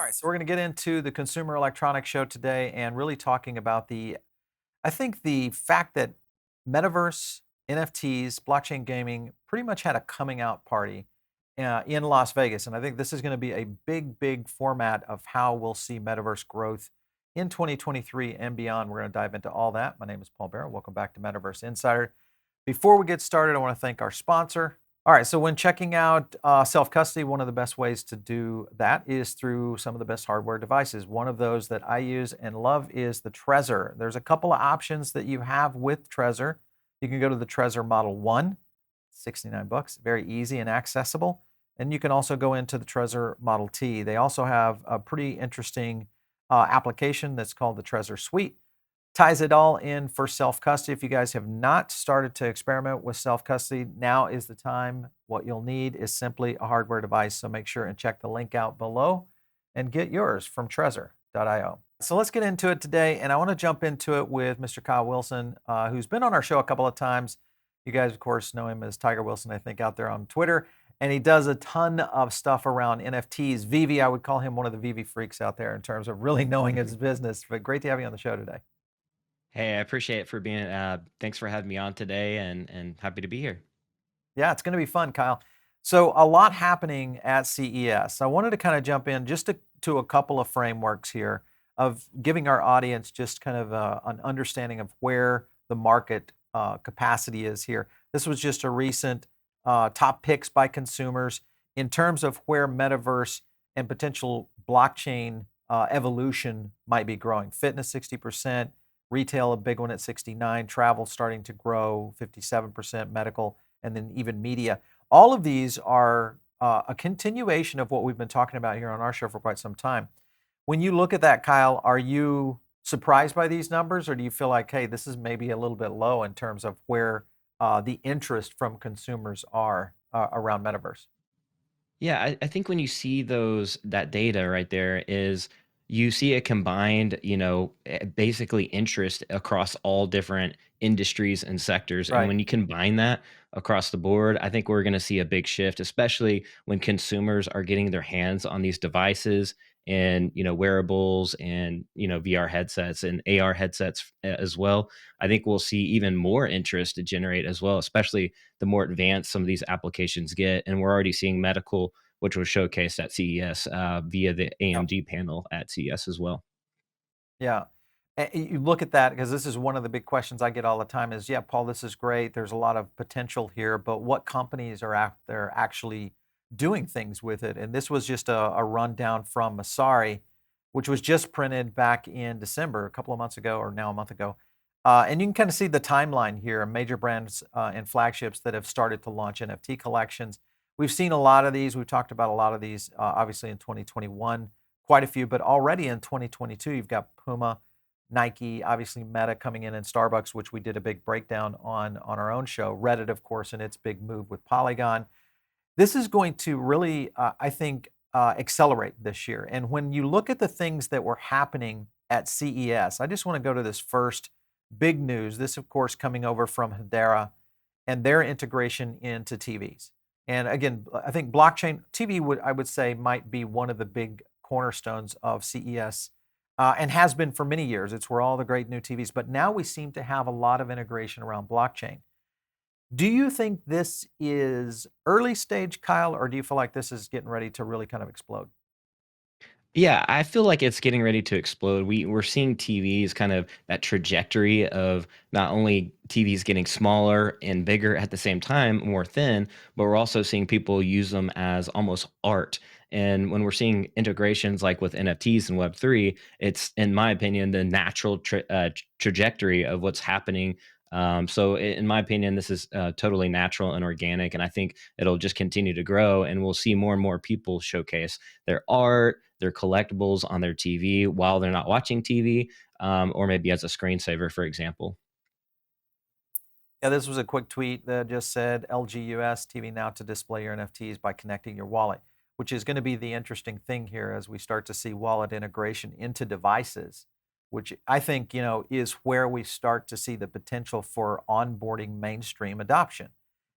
All right, so we're going to get into the Consumer Electronics Show today and really talking about I think the fact that Metaverse, NFTs, blockchain gaming pretty much had a coming out party in Las Vegas. And I think this is going to be a big format of how we'll see Metaverse growth in 2023 and beyond. We're going to dive into all that. My name is Paul Barrow. Welcome back to Metaverse Insider. Before we get started, I want to thank our sponsor. All right, so when checking out self-custody, one of the best ways to do that is through some of the best hardware devices. One of those that I use and love is the Trezor. There's a couple of options that you have with Trezor. You can go to the Trezor Model 1, 69 bucks, very easy and accessible. And you can also go into the Trezor Model T. They also have a pretty interesting application that's called the Trezor Suite. Ties it all in for self-custody. If you guys have not started to experiment with self-custody, now is the time. What you'll need is simply a hardware device. So make sure and check the link out below and get yours from Trezor.io. So let's get into it today. And I want to jump into it with Mr. Kyle Willson, who's been on our show a couple of times. You guys, of course, know him as Tiger Wilson, I think, out there on Twitter. And he does a ton of stuff around NFTs. Vivi, I would call him one of the Vivi freaks out there in terms of really knowing his business. But great to have you on the show today. Hey, I appreciate it for being thanks for having me on today and happy to be here. Yeah, it's going to be fun, Kyle. So, a lot happening at CES. I wanted to kind of jump in just to a couple of frameworks here of giving our audience just kind of an understanding of where the market capacity is here. This was just a recent top picks by consumers in terms of where metaverse and potential blockchain evolution might be growing. Fitness 60%, retail a big one at 69, travel starting to grow 57%, medical, and then even media. All of these are a continuation of what we've been talking about here on our show for quite some time. When you look at that, Kyle, are you surprised by these numbers, or do you feel like, hey, this is maybe a little bit low in terms of where the interest from consumers are around metaverse? Yeah, I think when you see that data right there is you see a combined, basically interest across all different industries and sectors. And Right. when you combine that across the board, I think we're going to see a big shift, especially when consumers are getting their hands on these devices and, wearables and, VR headsets and AR headsets as well. I think we'll see even more interest to generate as well, especially the more advanced some of these applications get. And we're already seeing medical, which was showcased at CES via the Yeah. AMD panel at CES as well. Yeah. You look at that because this is one of the big questions I get all the time is, yeah, Paul, this is great. There's a lot of potential here, but what companies are out there actually doing things with it? And this was just a rundown from Masari, which was just printed back in December, a couple of months ago, or now a month ago. And you can kind of see the timeline here, major brands and flagships that have started to launch NFT collections. We've seen a lot of these. We've talked about a lot of these, obviously in 2021, quite a few, but already in 2022, you've got Puma, Nike, obviously Meta coming in, and Starbucks, which we did a big breakdown on our own show. Reddit, of course, and its big move with Polygon. This is going to really, I think, accelerate this year. And when you look at the things that were happening at CES, I just want to go to this first big news. This, of course, coming over from Hedera and their integration into TVs. And again, I think blockchain TV I would say might be one of the big cornerstones of CES and has been for many years. It's where all the great new TVs, but now we seem to have a lot of integration around blockchain. Do you think this is early stage, Kyle, or do you feel like this is getting ready to really kind of explode? Yeah, I feel like it's getting ready to explode. We're seeing TVs kind of that trajectory of not only TVs getting smaller and bigger at the same time, more thin, but we're also seeing people use them as almost art. And when we're seeing integrations like with NFTs and Web3, it's, in my opinion, the natural trajectory of what's happening. In my opinion, this is totally natural and organic. And I think it'll just continue to grow. And we'll see more and more people showcase their art, their collectibles on their TV while they're not watching TV, or maybe as a screensaver, for example. Yeah, this was a quick tweet that just said LG US TV now to display your NFTs by connecting your wallet, which is going to be the interesting thing here as we start to see wallet integration into devices, which I think, is where we start to see the potential for onboarding mainstream adoption.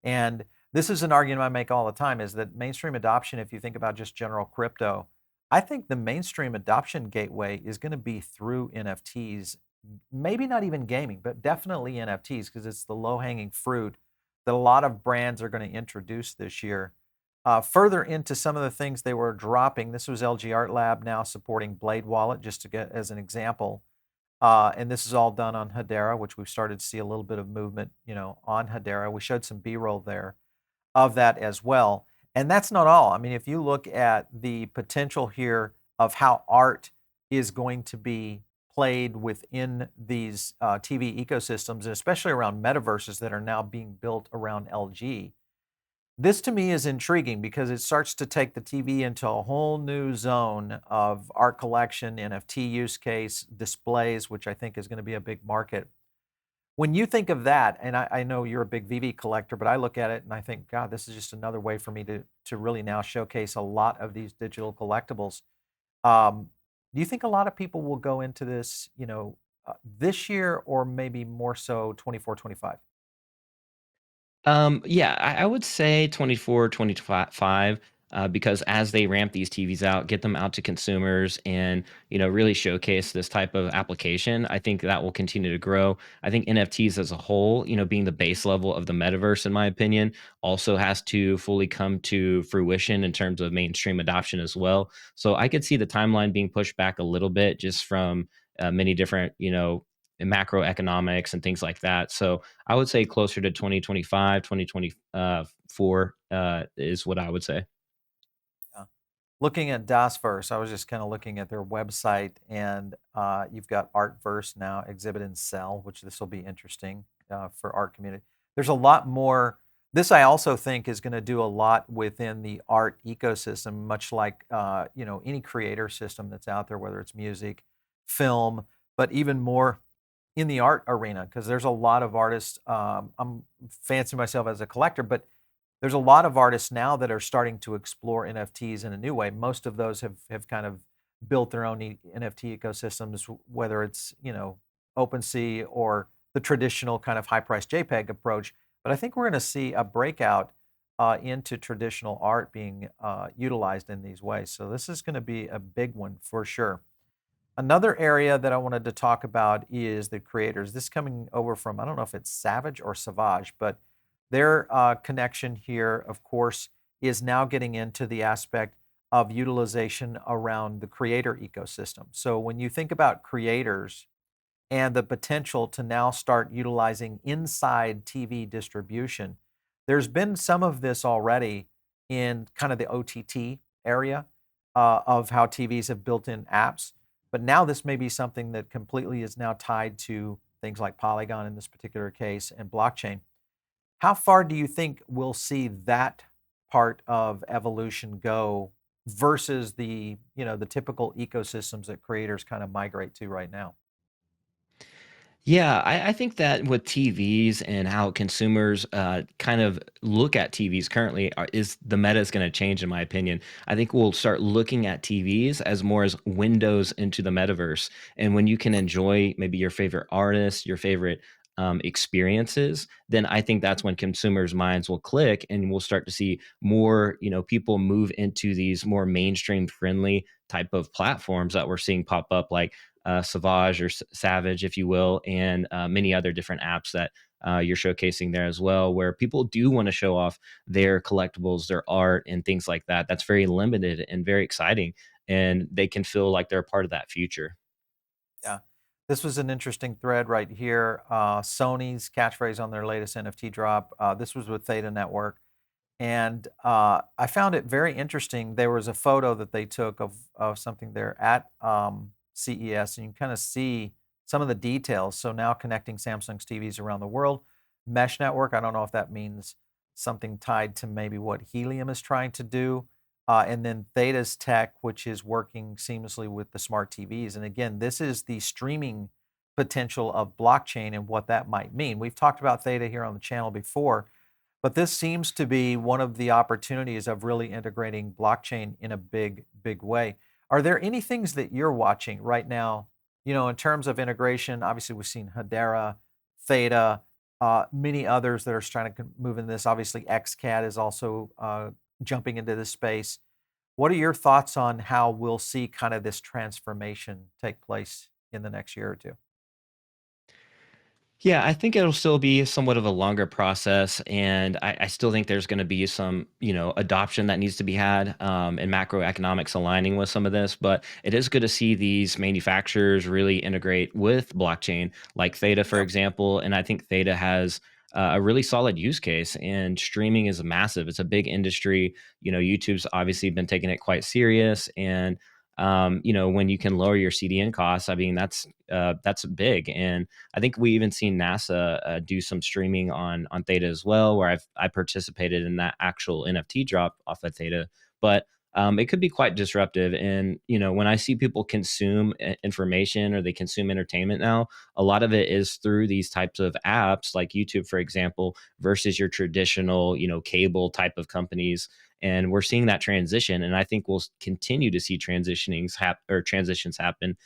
And this is an argument I make all the time is that mainstream adoption, if you think about just general crypto, I think the mainstream adoption gateway is going to be through NFTs, maybe not even gaming, but definitely NFTs because it's the low hanging fruit that a lot of brands are going to introduce this year. Further into some of the things they were dropping, this was LG Art Lab now supporting Blade Wallet, just to get as an example. And this is all done on Hedera, which we've started to see a little bit of movement, on Hedera. We showed some B-roll there of that as well. And that's not all. I mean, if you look at the potential here of how art is going to be played within these TV ecosystems, and especially around metaverses that are now being built around LG, this to me is intriguing because it starts to take the TV into a whole new zone of art collection, NFT use case, displays, which I think is going to be a big market. When you think of that, and I know you're a big VV collector, but I look at it and I think, God, this is just another way for me to really now showcase a lot of these digital collectibles. Um, do you think a lot of people will go into this, this year or maybe more so 24, 25? Yeah, I would say 24, 25, because as they ramp these TVs out, get them out to consumers and, really showcase this type of application, I think that will continue to grow. I think NFTs as a whole, being the base level of the metaverse, in my opinion, also has to fully come to fruition in terms of mainstream adoption as well. So I could see the timeline being pushed back a little bit just from many different, macroeconomics and things like that. So I would say closer to 2025, 2024 is what I would say. Yeah. Looking at DASVERSE, I was just kind of looking at their website, and you've got Artverse now, exhibit and sell, which this will be interesting for art community. There's a lot more. This I also think is going to do a lot within the art ecosystem, much like any creator system that's out there, whether it's music, film, but even more in the art arena because there's a lot of artists. I'm fancying myself as a collector, but there's a lot of artists now that are starting to explore NFTs in a new way. Most of those have kind of built their own NFT ecosystems, whether it's OpenSea or the traditional kind of high-priced JPEG approach. But I think we're going to see a breakout into traditional art being utilized in these ways. So this is going to be a big one for sure. Another area that I wanted to talk about is the creators. This coming over from, I don't know if it's Savage or Savage, but their connection here, of course, is now getting into the aspect of utilization around the creator ecosystem. So when you think about creators and the potential to now start utilizing inside TV distribution, there's been some of this already in kind of the OTT area of how TVs have built in apps. But now this may be something that completely is now tied to things like Polygon in this particular case and blockchain. How far do you think we'll see that part of evolution go versus the typical ecosystems that creators kind of migrate to right now? Yeah, I think that with TVs and how consumers kind of look at TVs currently is the meta is going to change, in my opinion. I think we'll start looking at TVs as more as windows into the metaverse. And when you can enjoy maybe your favorite artists, your favorite experiences, then I think that's when consumers' minds will click and we'll start to see more, people move into these more mainstream friendly type of platforms that we're seeing pop up, like Savage or Savage, if you will, and many other different apps that you're showcasing there as well, where people do want to show off their collectibles, their art, and things like that. That's very limited and very exciting, and they can feel like they're a part of that future. Yeah. This was an interesting thread right here. Sony's catchphrase on their latest NFT drop. This was with Theta Network. And I found it very interesting. There was a photo that they took of something there at CES, and you can kind of see some of the details. So now connecting Samsung's TVs around the world. Mesh network, I don't know if that means something tied to maybe what Helium is trying to do. And then Theta's tech, which is working seamlessly with the smart TVs. And again, this is the streaming potential of blockchain and what that might mean. We've talked about Theta here on the channel before, but this seems to be one of the opportunities of really integrating blockchain in a big, big way. Are there any things that you're watching right now, in terms of integration? Obviously, we've seen Hedera, Theta, many others that are trying to move in this. Obviously, XCAD is also jumping into this space. What are your thoughts on how we'll see kind of this transformation take place in the next year or two? Yeah, I think it'll still be somewhat of a longer process, and I still think there's going to be some, adoption that needs to be had, and macroeconomics aligning with some of this. But it is good to see these manufacturers really integrate with blockchain, like Theta, for Yep. example. And I think Theta has a really solid use case, and streaming is massive. It's a big industry. YouTube's obviously been taking it quite serious, and when you can lower your CDN costs, I mean that's big. And I think we even seen NASA do some streaming on Theta as well, where I participated in that actual NFT drop off of Theta. But it could be quite disruptive. And when I see people consume information or they consume entertainment now, a lot of it is through these types of apps, like YouTube, for example, versus your traditional cable type of companies. And we're seeing that transition, and I think we'll continue to see transitions happen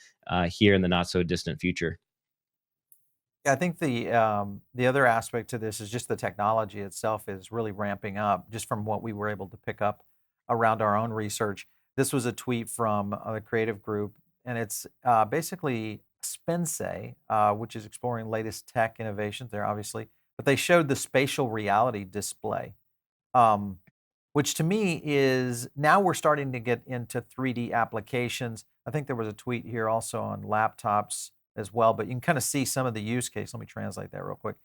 here in the not so distant future. Yeah, I think the other aspect to this is just the technology itself is really ramping up. Just from what we were able to pick up around our own research, this was a tweet from the creative group, and it's basically Spence, which is exploring latest tech innovations there, obviously. But they showed the spatial reality display, um, which to me is now we're starting to get into 3D applications. I think there was a tweet here also on laptops as well, but you can kind of see some of the use case. Let me translate that real quick.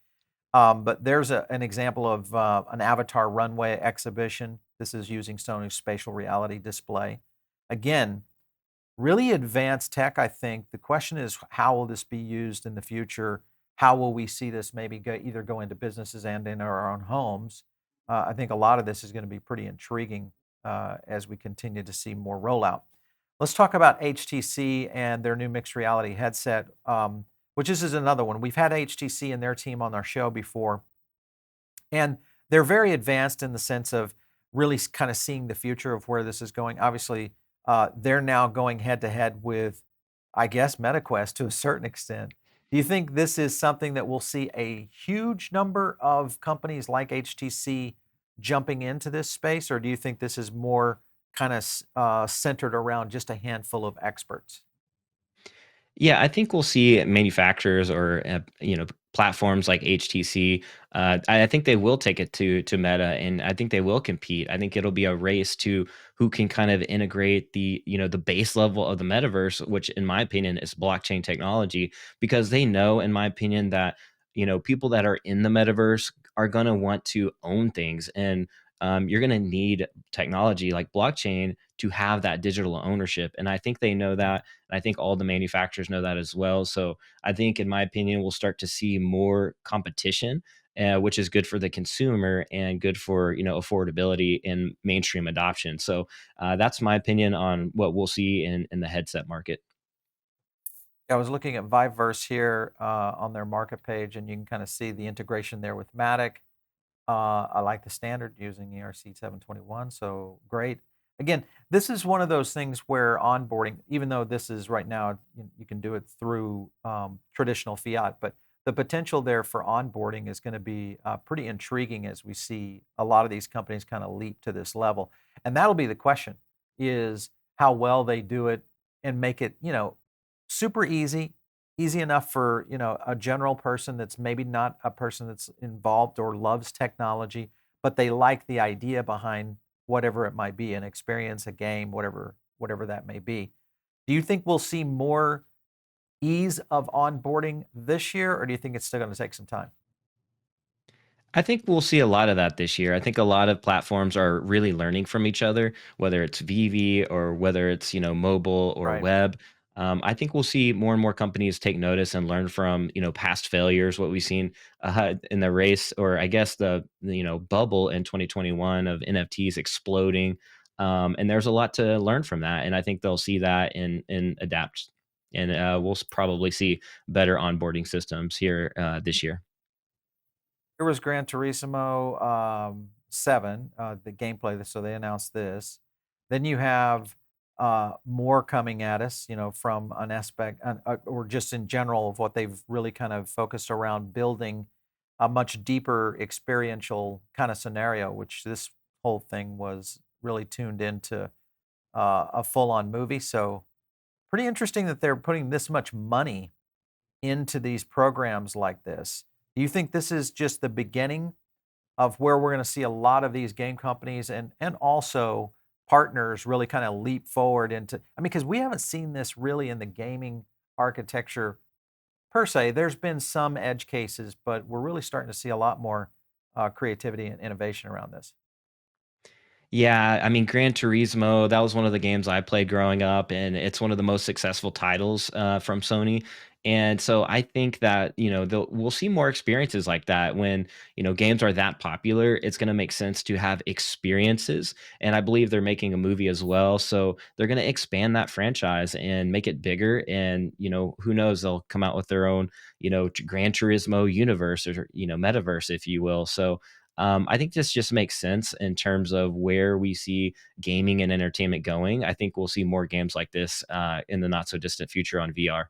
But there's an example of an avatar runway exhibition. This is using Sony's spatial reality display. Again, really advanced tech, I think. The question is, how will this be used in the future? How will we see this maybe either go into businesses and in our own homes? I think a lot of this is going to be pretty intriguing as we continue to see more rollout. Let's talk about HTC and their new mixed reality headset, which is another one. We've had HTC and their team on our show before, and they're very advanced in the sense of really kind of seeing the future of where this is going. Obviously, they're now going head to head with, I guess, MetaQuest to a certain extent. Do you think this is something that we'll see a huge number of companies like HTC jumping into this space, or do you think this is more kind of centered around just a handful of experts? Yeah, I think we'll see manufacturers or platforms like HTC. I think they will take it to Meta, and I think they will compete. I think it'll be a race to who can kind of integrate the base level of the metaverse, which in my opinion is blockchain technology, because they know, in my opinion, that people that are in the metaverse are going to want to own things, and you're going to need technology like blockchain to have that digital ownership. And I think they know that. And I think all the manufacturers know that as well. So I think, in my opinion, we'll start to see more competition, which is good for the consumer and good for affordability and mainstream adoption. So that's my opinion on what we'll see in the headset market. I was looking at Viverse here on their market page, and you can kind of see the integration there with Matic. I like the standard using ERC 721, so great. Again, this is one of those things where onboarding, even though this is right now, you can do it through traditional fiat, but the potential there for onboarding is going to be pretty intriguing as we see a lot of these companies kind of leap to this level. And that'll be the question: is how well they do it and make it, super easy, easy enough for, a general person that's maybe not a person that's involved or loves technology, but they like the idea behind whatever it might be, an experience, a game, whatever that may be. Do you think we'll see more ease of onboarding this year, or do you think it's still going to take some time? I think we'll see a lot of that this year. I think a lot of platforms are really learning from each other, whether it's VV or whether it's mobile or Right. web. I think we'll see more and more companies take notice and learn from past failures. What we've seen in the race, or I guess the bubble in 2021 of NFTs exploding, and there's a lot to learn from that. And I think they'll see that and adapt. And we'll probably see better onboarding systems here this year. There was Gran Turismo 7, the gameplay, so they announced this. Then you have more coming at us, from an aspect or just in general of what they've really kind of focused around building a much deeper experiential kind of scenario, which this whole thing was really tuned into a full-on movie. So pretty interesting that they're putting this much money into these programs like this. Do you think this is just the beginning of where we're going to see a lot of these game companies and also partners really kind of leap forward into? I mean, because we haven't seen this really in the gaming architecture per se. There's been some edge cases, but we're really starting to see a lot more creativity and innovation around this. Yeah, I mean, Gran Turismo, that was one of the games I played growing up, and it's one of the most successful titles from Sony. And so I think that, we'll see more experiences like that when, games are that popular. It's going to make sense to have experiences. And I believe they're making a movie as well. So they're going to expand that franchise and make it bigger. And, who knows, they'll come out with their own, Gran Turismo universe or, metaverse, if you will. So, I think this just makes sense in terms of where we see gaming and entertainment going. I think we'll see more games like this in the not so distant future on VR.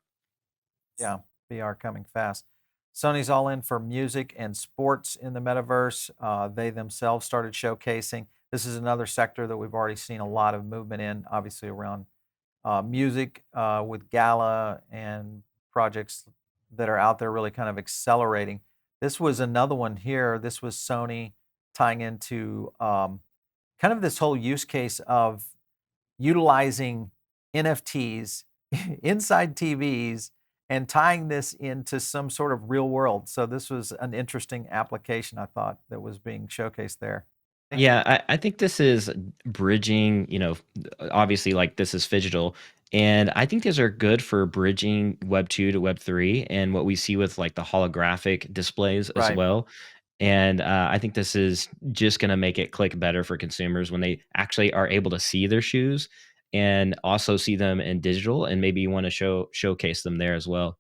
Yeah, VR coming fast. Sony's all in for music and sports in the metaverse. They themselves started showcasing. This is another sector that we've already seen a lot of movement in, obviously around music with Gala and projects that are out there really kind of accelerating. This was another one here. This was Sony tying into kind of this whole use case of utilizing NFTs inside TVs and tying this into some sort of real world. So this was an interesting application, I thought, that was being showcased there. Yeah, I think this is bridging, obviously, like this is phygital. And I think these are good for bridging Web 2 to Web 3 and what we see with like the holographic displays as Right. well. And I think this is just going to make it click better for consumers when they actually are able to see their shoes and also see them in digital, and maybe you want to showcase them there as well.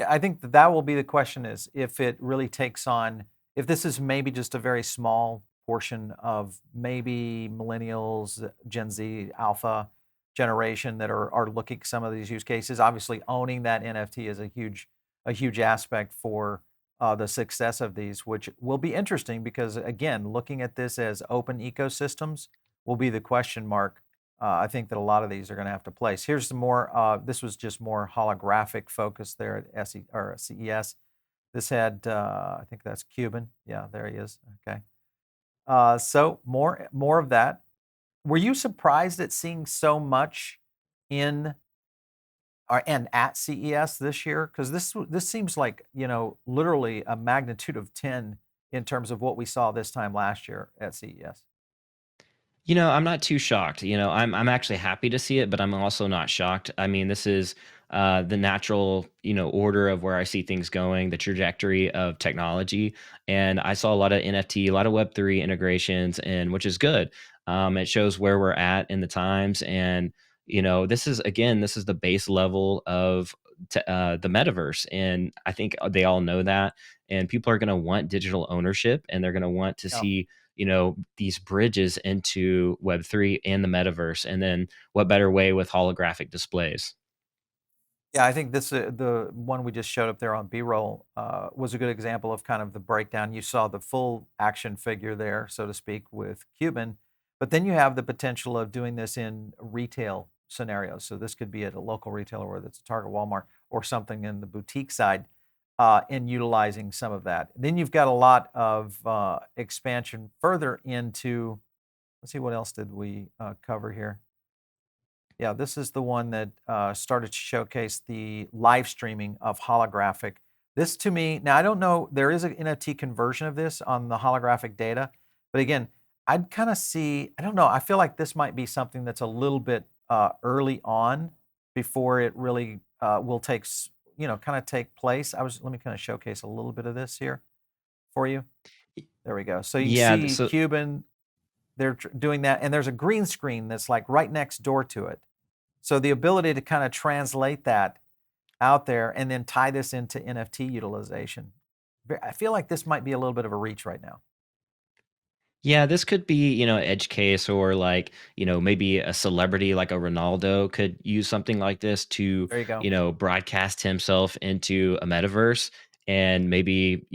Yeah, I think that that will be the question, is if it really takes on, if this is maybe just a very small portion of maybe millennials, Gen Z, alpha generation that are looking at some of these use cases. Obviously, owning that NFT is a huge aspect for the success of these, which will be interesting because again, looking at this as open ecosystems will be the question mark. I think that a lot of these are going to have to place. Here's some more. This was just more holographic focus there at SE or CES. This had, I think that's Cuban. Yeah, there he is. Okay. So more of that. Were you surprised at seeing so much in and at CES this year? Because this seems like, literally a magnitude of 10 in terms of what we saw this time last year at CES. I'm not too shocked. I'm actually happy to see it, but I'm also not shocked. I mean, this is the natural, order of where I see things going, the trajectory of technology. And I saw a lot of NFT, a lot of Web3 integrations, and which is good. It shows where we're at in the times. And, this is the base level of the metaverse. And I think they all know that. And people are going to want digital ownership, and they're going to want to Yeah. see these bridges into Web3 and the metaverse. And then what better way with holographic displays? Yeah, I think this the one we just showed up there on B-roll was a good example of kind of the breakdown. You saw the full action figure there, so to speak, with Cuban, but then you have the potential of doing this in retail scenarios. So this could be at a local retailer, whether it's a Target, Walmart, or something in the boutique side, and utilizing some of that. Then you've got a lot of expansion further into. Let's see, what else did we cover here? Yeah, this is the one that started to showcase the live streaming of holographic. This to me, now I don't know, there is an NFT conversion of this on the holographic data, but again, I'd kind of see, I don't know, I feel like this might be something that's a little bit early on before it really will kind of take place. Let me kind of showcase a little bit of this here for you. There we go. So you can Yeah. see So Cuban, they're doing that, and there's a green screen that's like right next door to it. So the ability to kind of translate that out there and then tie this into NFT utilization. I feel like this might be a little bit of a reach right now. yeah, this could be, edge case, or like, maybe a celebrity like a Ronaldo could use something like this to, There you go. broadcast himself into a metaverse. And maybe,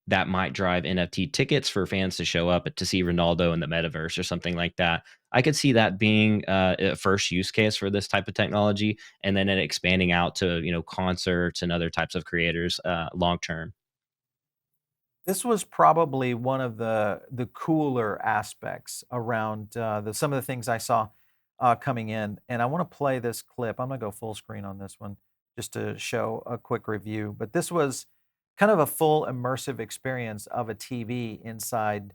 that might drive NFT tickets for fans to show up to see Ronaldo in the metaverse or something like that. I could see that being a first use case for this type of technology, and then it expanding out to concerts and other types of creators long term. This was probably one of the cooler aspects around some of the things I saw coming in, and I want to play this clip. I'm gonna go full screen on this one just to show a quick review. But this was kind of a full immersive experience of a TV inside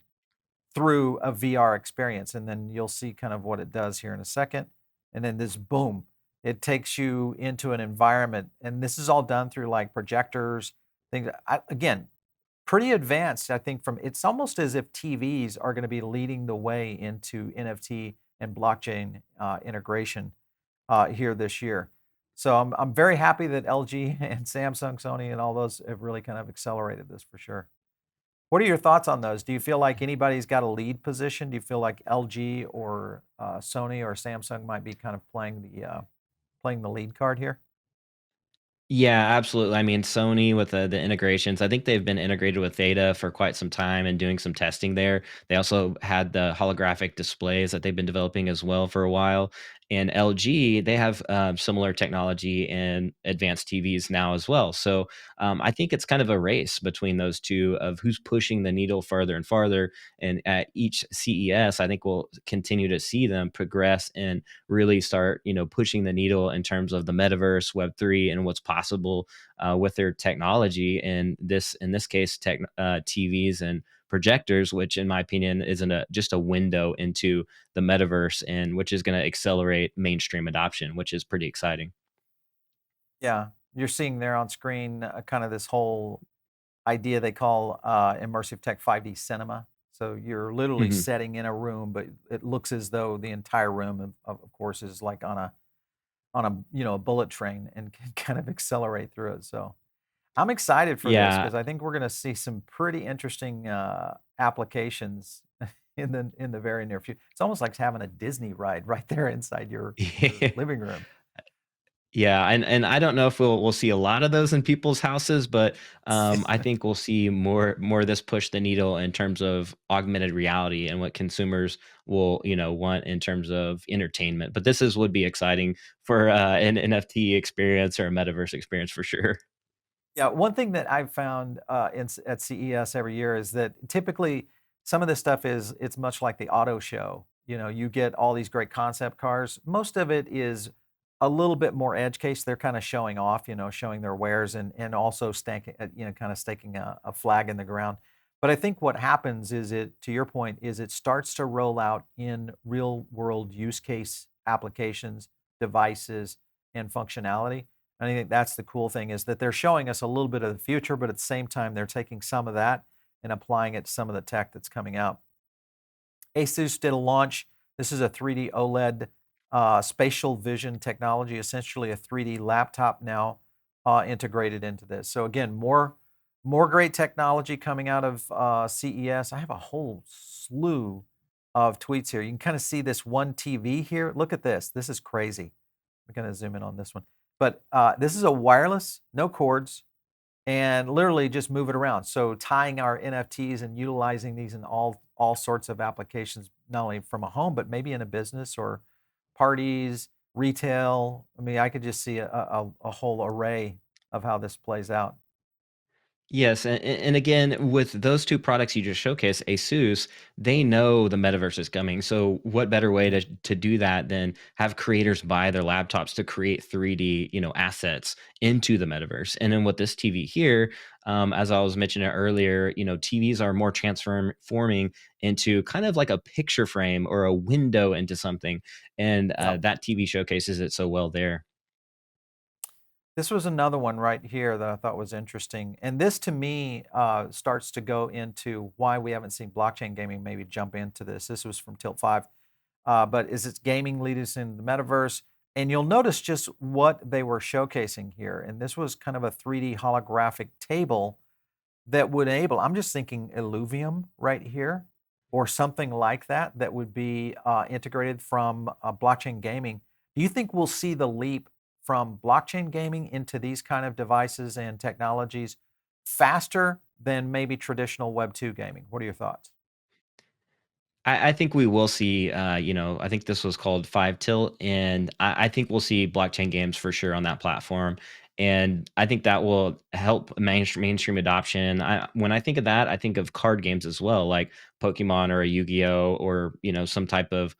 through a VR experience, and then you'll see kind of what it does here in a second. And then this boom, it takes you into an environment, and this is all done through like projectors, things. Again, pretty advanced, I think. From it's almost as if TVs are going to be leading the way into NFT and blockchain integration here this year. So I'm very happy that LG and Samsung, Sony, and all those have really kind of accelerated this for sure. What are your thoughts on those? Do you feel like anybody's got a lead position? Do you feel like LG or Sony or Samsung might be kind of playing the lead card here? Yeah, absolutely. I mean, Sony with the integrations, I think they've been integrated with Theta for quite some time and doing some testing there. They also had the holographic displays that they've been developing as well for a while. And LG, they have similar technology and advanced TVs now as well. So I think it's kind of a race between those two of who's pushing the needle farther and farther. And at each CES, I think we'll continue to see them progress and really start, pushing the needle in terms of the metaverse, Web3, and what's possible with their technology. And this, in this case, TVs and projectors, which in my opinion isn't just a window into the metaverse, and which is going to accelerate mainstream adoption, which is pretty exciting. Yeah, you're seeing there on screen kind of this whole idea they call immersive tech 5D cinema. So you're literally Mhm. setting in a room, but it looks as though the entire room, of course, is like on a a bullet train and can kind of accelerate through it. So I'm excited for this Yeah. because I think we're going to see some pretty interesting applications in the very near future. It's almost like having a Disney ride right there inside your living room. Yeah, and I don't know if we'll see a lot of those in people's houses, but I think we'll see more of this push the needle in terms of augmented reality and what consumers will want in terms of entertainment. But this is would be exciting for an NFT experience or a metaverse experience for sure. Yeah, one thing that I've found at CES every year is that typically some of this stuff is it's much like the auto show. You know, you get all these great concept cars. Most of it is a little bit more edge case. They're kind of showing off, showing their wares and also staking, kind of staking a flag in the ground. But I think what happens is to your point, is it starts to roll out in real world use case applications, devices, and functionality. And I think that's the cool thing is that they're showing us a little bit of the future, but at the same time, they're taking some of that and applying it to some of the tech that's coming out. Asus did a launch. This is a 3D OLED spatial vision technology, essentially a 3D laptop now integrated into this. So again, more great technology coming out of CES. I have a whole slew of tweets here. You can kind of see this one TV here. Look at this. This is crazy. I'm going to zoom in on this one. But this is a wireless, no cords, and literally just move it around. So tying our NFTs and utilizing these in all sorts of applications, not only from a home, but maybe in a business or parties, retail. I mean, I could just see a whole array of how this plays out. Yes, and again, with those 2 products you just showcased, ASUS, they know the metaverse is coming, so what better way to do that than have creators buy their laptops to create 3D, assets into the metaverse, and then with this TV here, as I was mentioning earlier, TVs are more forming into kind of like a picture frame or a window into something, and, Yep. that TV showcases it so well there. This was another one right here that I thought was interesting. And this to me starts to go into why we haven't seen blockchain gaming maybe jump into this. This was from Tilt 5. But is it's gaming leaders in the metaverse? And you'll notice just what they were showcasing here. And this was kind of a 3D holographic table that would enable, I'm just thinking Illuvium right here, or something like that, that would be integrated from blockchain gaming. Do you think we'll see the leap from blockchain gaming into these kind of devices and technologies faster than maybe traditional Web 2 gaming? What are your thoughts? I think we will see, I think this was called Five Tilt, and I think we'll see blockchain games for sure on that platform. And I think that will help mainstream adoption. When I think of that, I think of card games as well, like Pokemon or a Yu-Gi-Oh, or some type of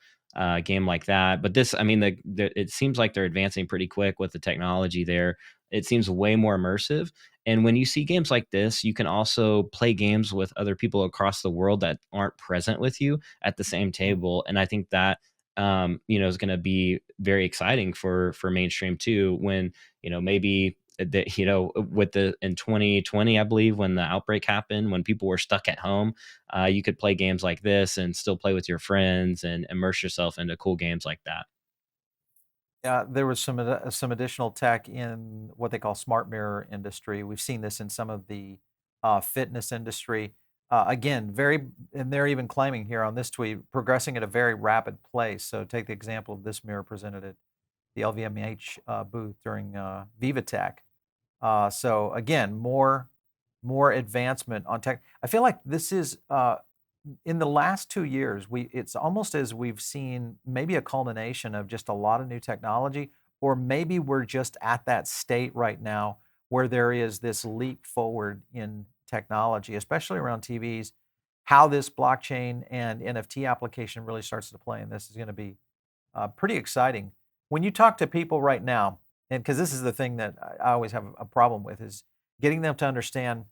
game like that. But this, I mean, it seems like they're advancing pretty quick with the technology there. It seems way more immersive. And when you see games like this, you can also play games with other people across the world that aren't present with you at the same Mm. table. And I think that is going to be very exciting for mainstream too. When maybe that with the in 2020, I believe, when the outbreak happened, when people were stuck at home, you could play games like this and still play with your friends and immerse yourself into cool games like that. Yeah, there was some additional tech in what they call smart mirror industry. We've seen this in some of the fitness industry. Again, and they're even claiming here on this tweet, progressing at a very rapid pace. So take the example of this mirror presented at the LVMH booth during VivaTech. So again, more advancement on tech. I feel like this is in the last 2 years, it's almost as we've seen maybe a culmination of just a lot of new technology, or maybe we're just at that state right now where there is this leap forward in technology, especially around TVs. How this blockchain and NFT application really starts to play, and this is going to be pretty exciting. When you talk to people right now, and because this is the thing that I always have a problem with, is getting them to understand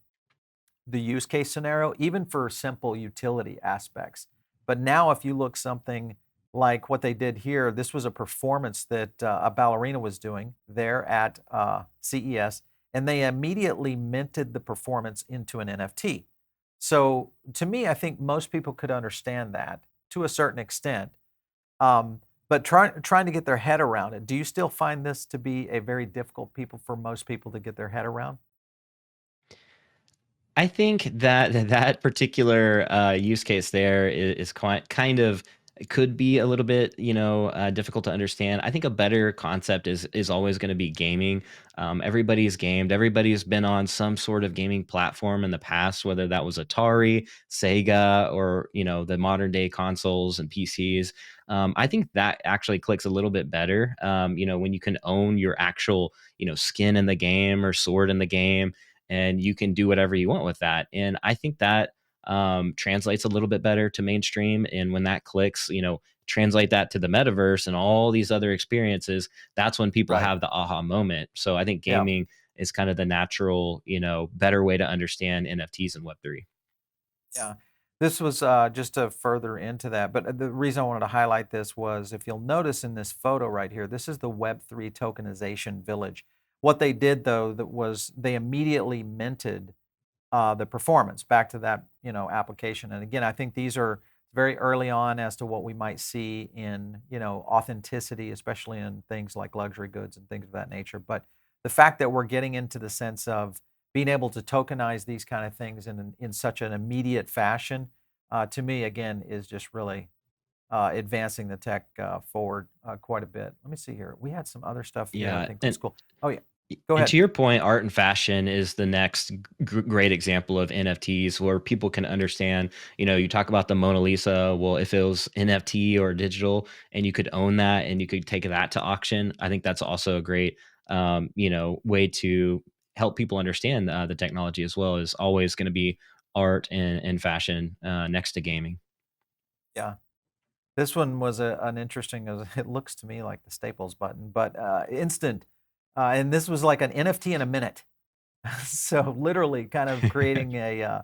the use case scenario, even for simple utility aspects. But now, if you look something like what they did here, this was a performance that a ballerina was doing there at CES, and they immediately minted the performance into an NFT. So, to me, I think most people could understand that to a certain extent. But trying to get their head around it, do you still find this to be a very difficult people for most people to get their head around? I think that particular use case there is quite kind of could be a little bit difficult to understand. I think a better concept is always going to be gaming. Everybody's gamed. Everybody's been on some sort of gaming platform in the past, whether that was Atari, Sega, or the modern day consoles and PCs. I think that actually clicks a little bit better. When you can own your actual skin in the game or sword in the game, and you can do whatever you want with that. And I think that translates a little bit better to mainstream. And when that clicks, translate that to the metaverse and all these other experiences, that's when people Right. have the aha moment. So I think Yeah. gaming is kind of the natural, better way to understand NFTs and Web3. Yeah. This was just to further into that. But the reason I wanted to highlight this was if you'll notice in this photo right here, this is the Web3 tokenization village. What they did though, that was they immediately minted the performance back to that application. And again, I think these are very early on as to what we might see in authenticity, especially in things like luxury goods and things of that nature. But the fact that we're getting into the sense of being able to tokenize these kind of things in such an immediate fashion, to me again is just really advancing the tech forward quite a bit. Let me see here. We had some other stuff here I Yeah. think that was And cool. Oh yeah, go And ahead. to your point, art and fashion is the next great example of NFTs where people can understand. You talk about the Mona Lisa. Well, if it was NFT or digital and you could own that and you could take that to auction, I think that's also a great, way to help people understand the technology as well. Is always going to be art and fashion next to gaming. Yeah. This one was an interesting it looks to me like the Staples button, but, instant, and this was like an NFT in a minute. So, literally kind of creating a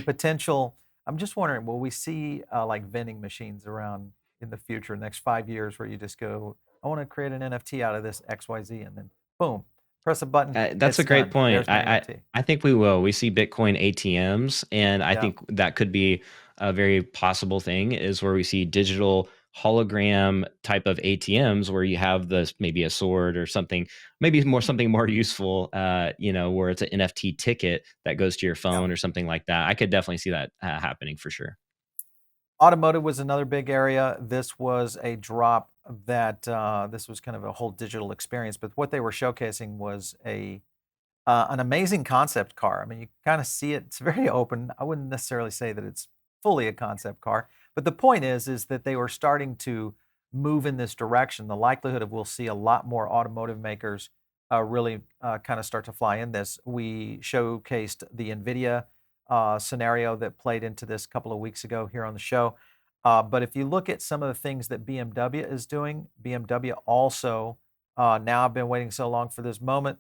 potential I'm just wondering, will we see, like, vending machines around in the future, next 5 years, where you just go, "I wanna create an NFT out of this XYZ," and then boom, press a button, That's it's a great done. point. There's my NFT. I think we will. We see Bitcoin ATMs, and I Yeah, think that could be a very possible thing. Is where we see digital hologram type of ATMs where you have this maybe a sword or something, maybe something more useful. Where it's an NFT ticket that goes to your yeah. phone or something like that. I could definitely see that happening for sure. Automotive was another big area. This was a drop that this was kind of a whole digital experience, but what they were showcasing was an amazing concept car. I mean, you kind of see it; it's very open. I wouldn't necessarily say that it's fully a concept car, But the point is that they were starting to move in this direction. The likelihood of we'll see a lot more automotive makers really kind of start to fly in this. We showcased the NVIDIA scenario that played into this a couple of weeks ago here on the show. But if you look at some of the things that BMW is doing, BMW also, now I've been waiting so long for this moment.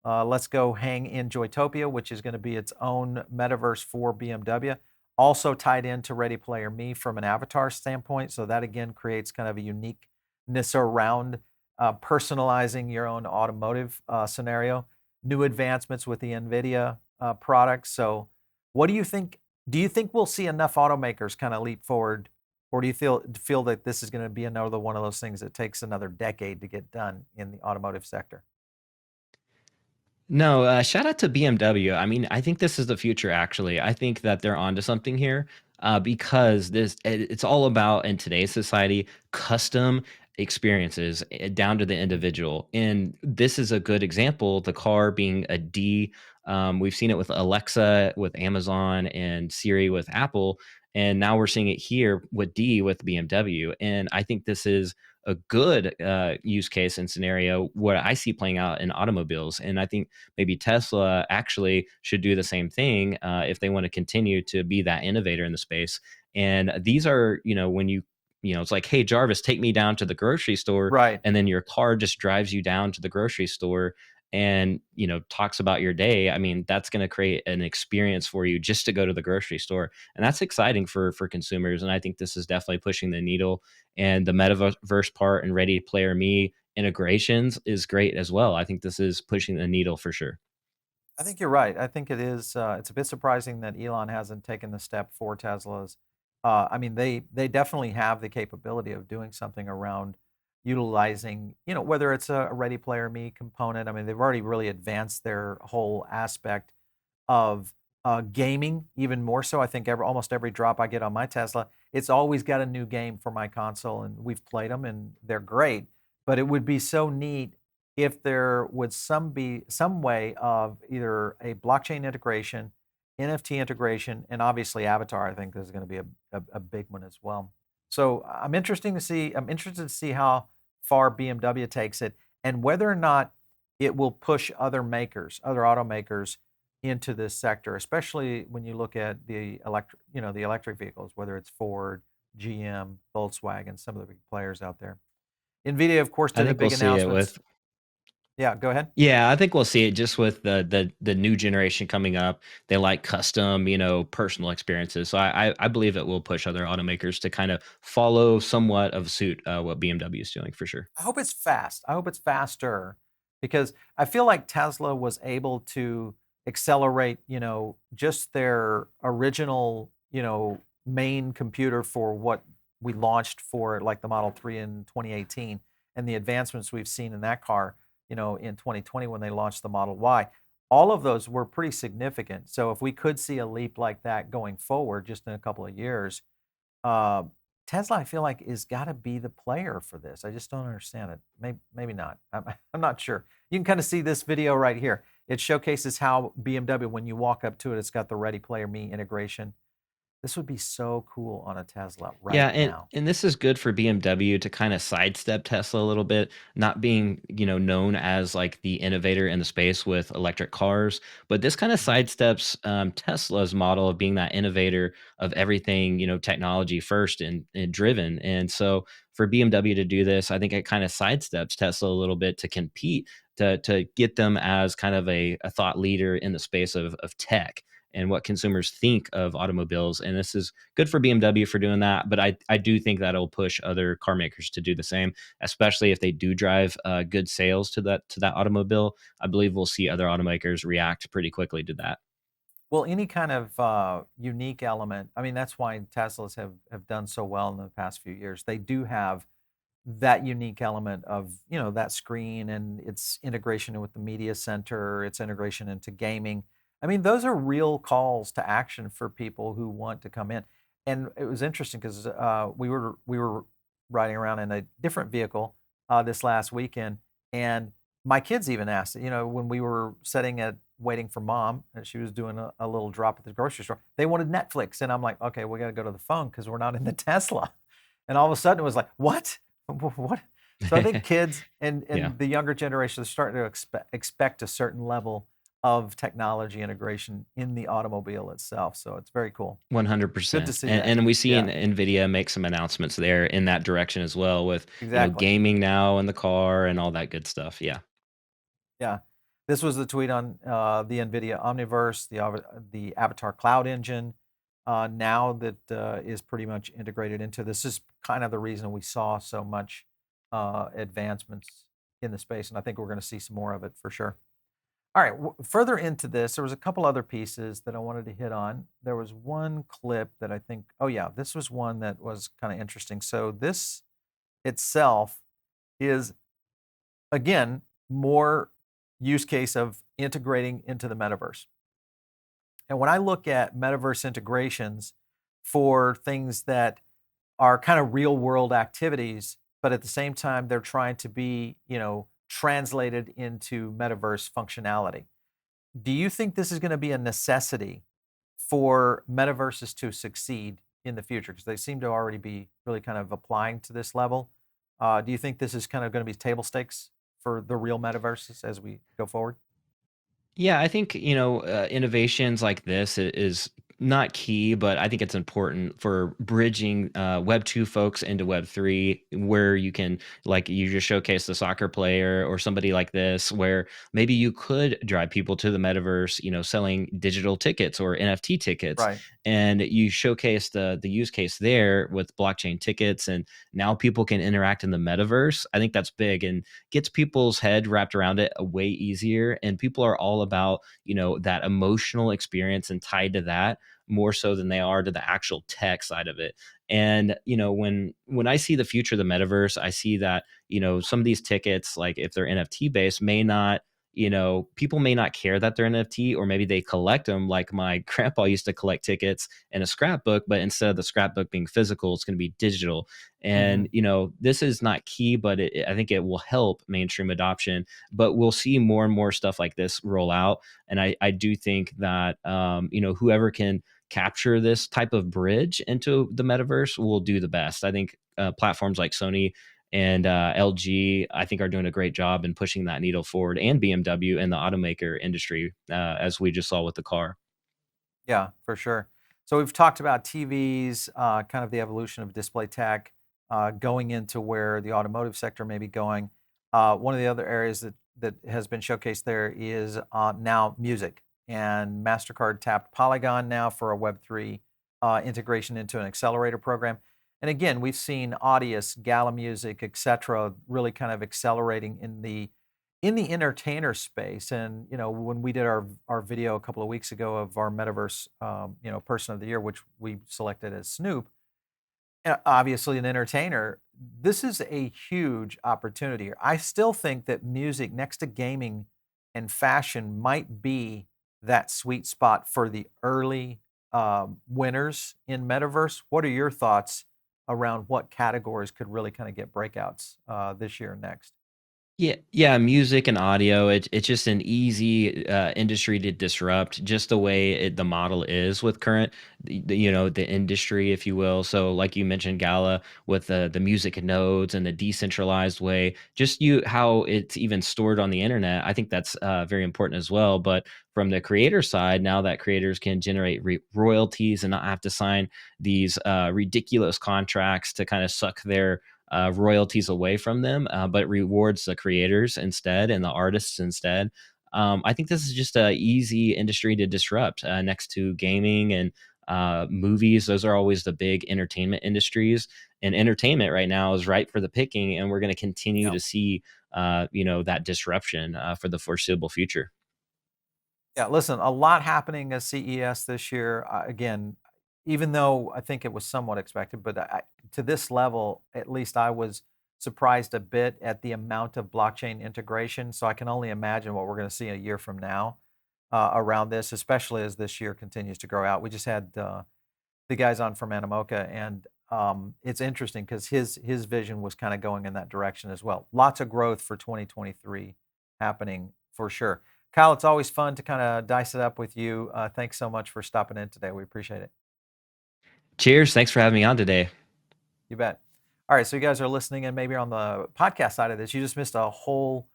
Let's go hang in Joytopia, which is going to be its own metaverse for BMW. Also tied into ReadyPlayerMe from an avatar standpoint. So that again creates kind of a uniqueness around personalizing your own automotive scenario. New advancements with the NVIDIA products. So what do you think? Do you think we'll see enough automakers kind of leap forward, or do you feel that this is going to be another one of those things that takes another decade to get done in the automotive sector? No, shout out to BMW. I mean, I think this is the future, actually. I think that they're onto something here because it's all about, in today's society, custom experiences down to the individual. And this is a good example, the car being a D. We've seen it with Alexa, with Amazon, and Siri with Apple. And now we're seeing it here with D with BMW. And I think this is a good use case and scenario what I see playing out in automobiles. And I think maybe Tesla actually should do the same thing if they want to continue to be that innovator in the space. And these are, when it's like, hey, Jarvis, take me down to the grocery store. Right. And then your car just drives you down to the grocery store and, talks about your day. I mean, that's going to create an experience for you just to go to the grocery store. And that's exciting for consumers. And I think this is definitely pushing the needle. And the metaverse part and Ready Player Me integrations is great as well. I think this is pushing the needle for sure. I think you're right. I think it is. It's a bit surprising that Elon hasn't taken the step for Tesla's. I mean, they definitely have the capability of doing something around utilizing, whether it's a Ready Player Me component. I mean, they've already really advanced their whole aspect of gaming, even more so. I think almost every drop I get on my Tesla, it's always got a new game for my console, and we've played them, and they're great. But it would be so neat if there would be some way of either a blockchain integration, NFT integration, and obviously avatar. I think is going to be a big one as well. So I'm interested to see how far BMW takes it, and whether or not it will push other makers, other automakers, into this sector, especially when you look at the electric vehicles, whether it's Ford, GM, Volkswagen, some of the big players out there. NVIDIA, of course, I did a think we'll big see it announcements. with Yeah, go ahead. Yeah, I think we'll see it just with the new generation coming up. They like custom, personal experiences. So I believe it will push other automakers to kind of follow somewhat of suit what BMW is doing for sure. I hope it's fast. I hope it's faster because I feel like Tesla was able to accelerate, just their original, main computer for what we launched for like the Model 3 in 2018 and the advancements we've seen in that car, in 2020 when they launched the Model Y. All of those were pretty significant. So if we could see a leap like that going forward just in a couple of years, uh, Tesla, I feel like, is gotta be the player for this. I just don't understand it. Maybe not. I'm not sure. You can kinda see this video right here. It showcases how BMW, when you walk up to it, it's got the Ready Player Me integration. This would be so cool on a Tesla Yeah, right and now. and this is good for BMW to kind of sidestep Tesla a little bit, not being, known as like the innovator in the space with electric cars, but this kind of Mhm. sidesteps Tesla's model of being that innovator of everything, technology first and driven. And so for BMW to do this, I think it kind of sidesteps Tesla a little bit to compete to get them as kind of a thought leader in the space of tech and what consumers think of automobiles. And this is good for BMW for doing that. But I do think that it'll push other car makers to do the same, especially if they do drive good sales to that automobile. I believe we'll see other automakers react pretty quickly to that. Well, any kind of unique element, I mean, that's why Teslas have done so well in the past few years. They do have that unique element of, that screen and its integration with the media center, its integration into gaming. I mean, those are real calls to action for people who want to come in. And it was interesting because we were riding around in a different vehicle this last weekend, and my kids even asked, when we were sitting at waiting for mom, and she was doing a little drop at the grocery store. They wanted Netflix, and I'm like, okay, we got to go to the phone because we're not in the Tesla. And all of a sudden, it was like, what? What? So I think kids and Yeah. the younger generation are starting to expect a certain level of technology integration in the automobile itself. So it's very cool. Good to 100%. see And that. and we see Yeah, NVIDIA make some announcements there in that direction as well with, exactly. gaming now in the car and all that good stuff. Yeah. Yeah. This was the tweet on the NVIDIA Omniverse, the Avatar Cloud Engine, now that is pretty much integrated into this. Is kind of the reason we saw so much advancements in the space, and I think we're going to see some more of it for sure. All right, further into this, there was a couple other pieces that I wanted to hit on. There was one clip that I think, oh yeah, this was one that was kind of interesting. So this itself is again more use case of integrating into the metaverse. And when I look at metaverse integrations for things that are kind of real world activities, but at the same time they're trying to be, translated into metaverse functionality. Do you think this is going to be a necessity for metaverses to succeed in the future? Because they seem to already be really kind of applying to this level. Do you think this is kind of going to be table stakes for the real metaverses as we go forward? Yeah, I think, innovations like this is not key, but I think it's important for bridging Web 2 folks into Web 3, where you can, like, you just showcase the soccer player or somebody like this, where maybe you could drive people to the metaverse, selling digital tickets or NFT tickets. Right. And you showcase the use case there with blockchain tickets. And now people can interact in the metaverse. I think that's big. And gets people's head wrapped around it way easier, and people are all about that emotional experience and tied to that more so than they are to the actual tech side of it. And when I see the future of the metaverse, I see that some of these tickets, like if they're NFT based, may not, people may not care that they're NFT, or maybe they collect them like my grandpa used to collect tickets in a scrapbook, but instead of the scrapbook being physical, it's going to be digital. Hmm. And this is not key, but I think it will help mainstream adoption. But we'll see more and more stuff like this roll out, and I do think that whoever can capture this type of bridge into the metaverse will do the best. I think platforms like Sony and LG, I think, are doing a great job in pushing that needle forward, and BMW and the automaker industry, as we just saw with the car. Yeah, for sure. So we've talked about TVs, kind of the evolution of display tech, going into where the automotive sector may be going. One of the other areas that has been showcased there is now music, and Mastercard tapped Polygon now for a Web3 integration into an accelerator program. And again, we've seen Audius, Gala Music, etc., really kind of accelerating in the entertainer space. And when we did our video a couple of weeks ago of our metaverse person of the year, which we selected as Snoop, obviously an entertainer, this is a huge opportunity. I still think that music next to gaming and fashion might be that sweet spot for the early winners in metaverse. What are your thoughts around what categories could really kind of get breakouts this year and next? Yeah, yeah, music and audio, it's just an easy, industry to disrupt, just the way the model is with current, the industry, if you will. So, like you mentioned, Gala with the music nodes and the decentralized way, just how it's even stored on the internet. I think that's very important as well. But from the creator side, now that creators can generate royalties and not have to sign these ridiculous contracts to kind of suck their royalties away from them, but rewards the creators instead and the artists instead. I think this is just a easy industry to disrupt, next to gaming and movies. Those are always the big entertainment industries, and entertainment right now is ripe for the picking. And we're going to continue Yeah. to see, that disruption for the foreseeable future. Yeah, listen, a lot happening at CES this year. Again, even though I think it was somewhat expected, but to this level, at least I was surprised a bit at the amount of blockchain integration. So I can only imagine what we're going to see a year from now around this, especially as this year continues to grow out. We just had the guys on from Animoca, and it's interesting because his vision was kind of going in that direction as well. Lots of growth for 2023 happening for sure. Kyle, it's always fun to kind of dice it up with you. Thanks so much for stopping in today. We appreciate it. Cheers. Thanks for having me on today. You bet. All right, so you guys are listening, and maybe on the podcast side of this, you just missed a whole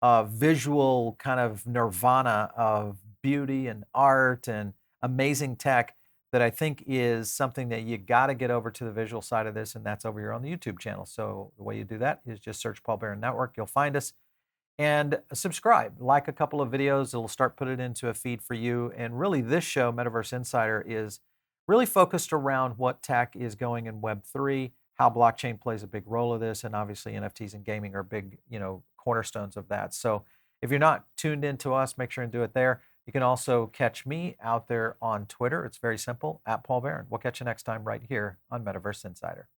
visual kind of nirvana of beauty and art and amazing tech that I think is something that you got to get over to the visual side of this, and that's over here on the YouTube channel. So the way you do that is just search Paul Barron Network. You'll find us and subscribe, like a couple of videos. It'll start put it into a feed for you. And really, this show, Metaverse Insider, is really focused around what tech is going in Web3, how blockchain plays a big role of this, and obviously NFTs and gaming are big, cornerstones of that. So if you're not tuned into us, make sure and do it there. You can also catch me out there on Twitter. It's very simple, at Paul Barron. We'll catch you next time right here on Metaverse Insider.